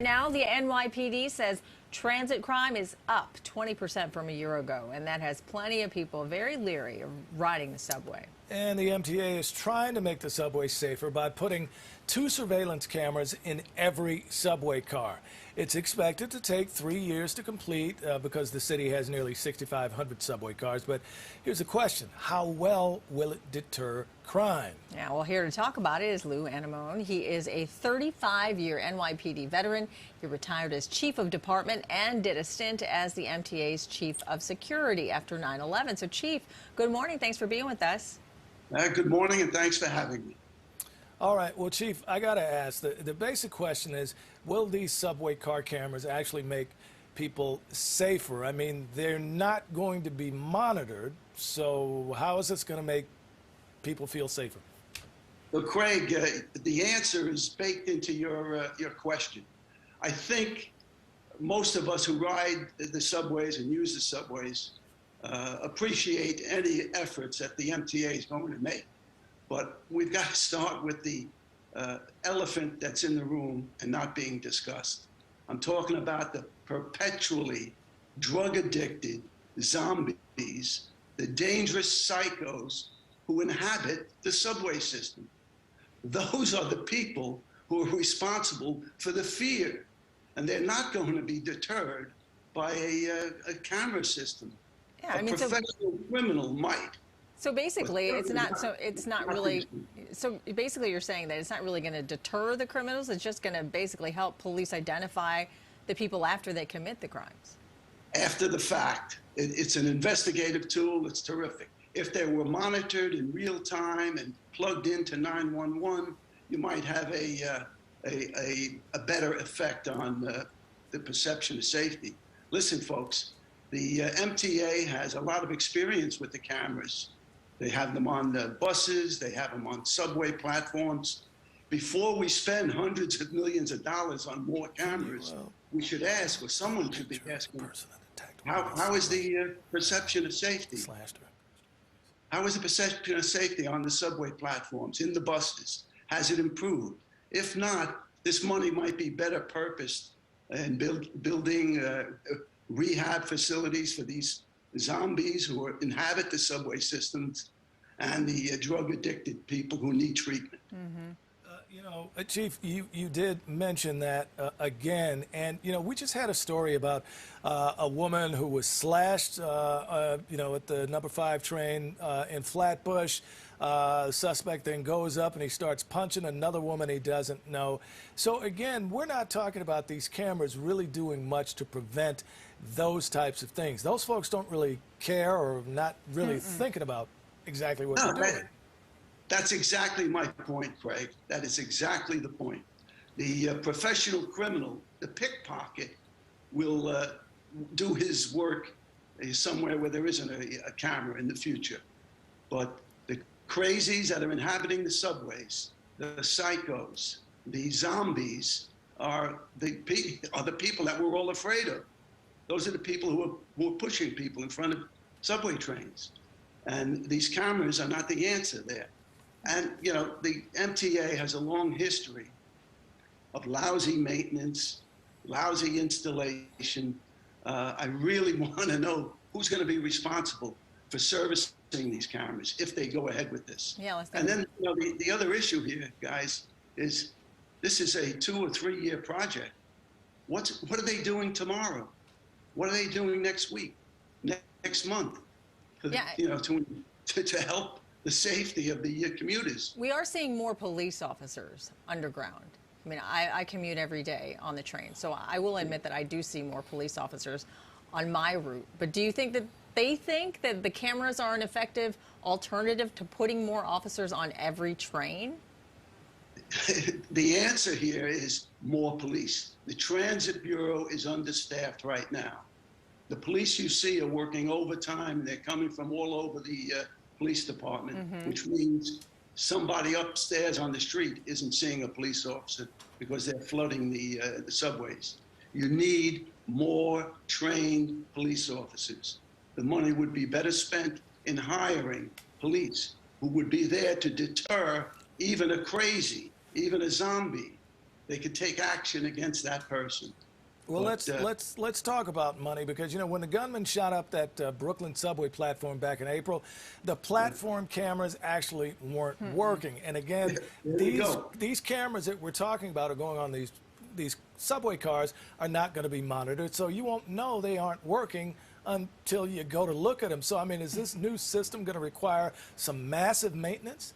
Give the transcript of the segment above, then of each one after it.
Now, the NYPD says transit crime is up 20% from a year ago, and that has plenty of people very leery of riding the subway. And the MTA is trying to make the subway safer by putting 2 surveillance cameras in every subway car. It's expected to take 3 years to complete because the city has nearly 6,500 subway cars. But here's the question: how well will it deter crime? Yeah, well, here to talk about it is Anemone. He is a 35-year NYPD veteran. He retired as Chief of Department and did a stint as the MTA's Chief of Security after 9/11. So, Chief, good morning. Thanks for being with us. Good morning, and thanks for having me. All right. Well, Chief, I got to ask, the basic question is, will these subway car cameras actually make people safer? I mean, they're not going to be monitored, so how is this going to make people feel safer? Well, Craig, the answer is baked into your question. I think most of us who ride the subways and use the subways appreciate any efforts that the MTA is going to make. But we've got to start with the elephant that's in the room and not being discussed. I'm talking about the perpetually drug-addicted zombies, the dangerous psychos who inhabit the subway system. Those are the people who are responsible for the fear, and they're not going to be deterred by a camera system. Yeah, I a mean, professional criminal might. So basically, it's not really. So basically, you're saying that it's not really going to deter the criminals. It's just going to basically help police identify the people after they commit the crimes. After the fact, it's an investigative tool. It's terrific. If they were monitored in real time and plugged into 911, you might have a better effect on the perception of safety. Listen, folks, the MTA has a lot of experience with the cameras. They have them on the buses. They have them on subway platforms. Before we spend hundreds of millions of dollars on more cameras, we should ask, or someone should be asking, how is the perception of safety? How is the perception of safety on the subway platforms, in the buses? Has it improved? If not, this money might be better purposed in building rehab facilities for these zombies who inhabit the subway systems and the drug-addicted people who need treatment. Mm-hmm. You know, Chief, you did mention that again, and you know, we just had a story about a woman who was slashed, you know, at the number 5 train in Flatbush. The suspect then goes up and he starts punching another woman he doesn't know. So again, we're not talking about these cameras really doing much to prevent those types of things. Those folks don't really care or not really thinking about exactly what they're doing. That's exactly my point, Craig. That is exactly the point. The professional criminal, the pickpocket, will do his work somewhere where there isn't a camera in the future. But the crazies that are inhabiting the subways, the psychos, the zombies, are the people that we're all afraid of. Those are the people who are pushing people in front of subway trains. And these cameras are not the answer there. And, you know, the MTA has a long history of lousy maintenance, lousy installation. I really want to know who's going to be responsible for servicing these cameras if they go ahead with this. Yeah, and then, you know, the other issue here, guys, is this is a 2 or 3 year project. What are they doing tomorrow? What are they doing next week, next month? You know, to help the safety of the commuters. We are seeing more police officers underground. I mean, I commute every day on the train, so I will admit that I do see more police officers on my route. But do you think that they think that the cameras are an effective alternative to putting more officers on every train? The answer here is more police. The Transit Bureau is understaffed right now. The police you see are working overtime. They're coming from all over the police department, which means somebody upstairs on the street isn't seeing a police officer because they're flooding the subways. You need more trained police officers. The money would be better spent in hiring police who would be there to deter even a crazy, even a zombie. they could take action against that person. Well, But, let's talk about money, because you know when the gunman shot up that Brooklyn subway platform back in April, the platform cameras actually weren't working. And again, There you go. these cameras that we're talking about are going on these subway cars are not going to be monitored, so you won't know they aren't working until you go to look at them. So I mean, is this new system going to require some massive maintenance?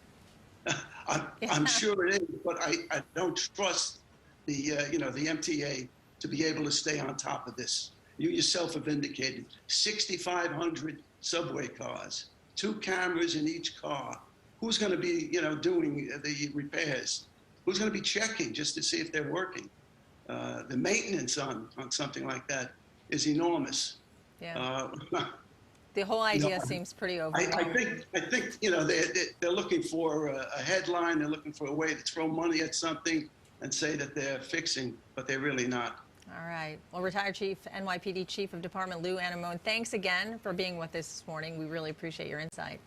I'm sure it is, but I don't trust the the MTA to be able to stay on top of this. You yourself have indicated 6,500 subway cars, 2 cameras in each car. Who's going to be doing the repairs? Who's going to be checking just to see if they're working? The maintenance on something like that is enormous. Yeah. The whole idea seems pretty overwhelming. I think they're looking for a headline. They're looking for a way to throw money at something and say that they're fixing, but they're really not. All right. Well, retired NYPD Chief of Department Lou Anemone, thanks again for being with us this morning. We really appreciate your insight.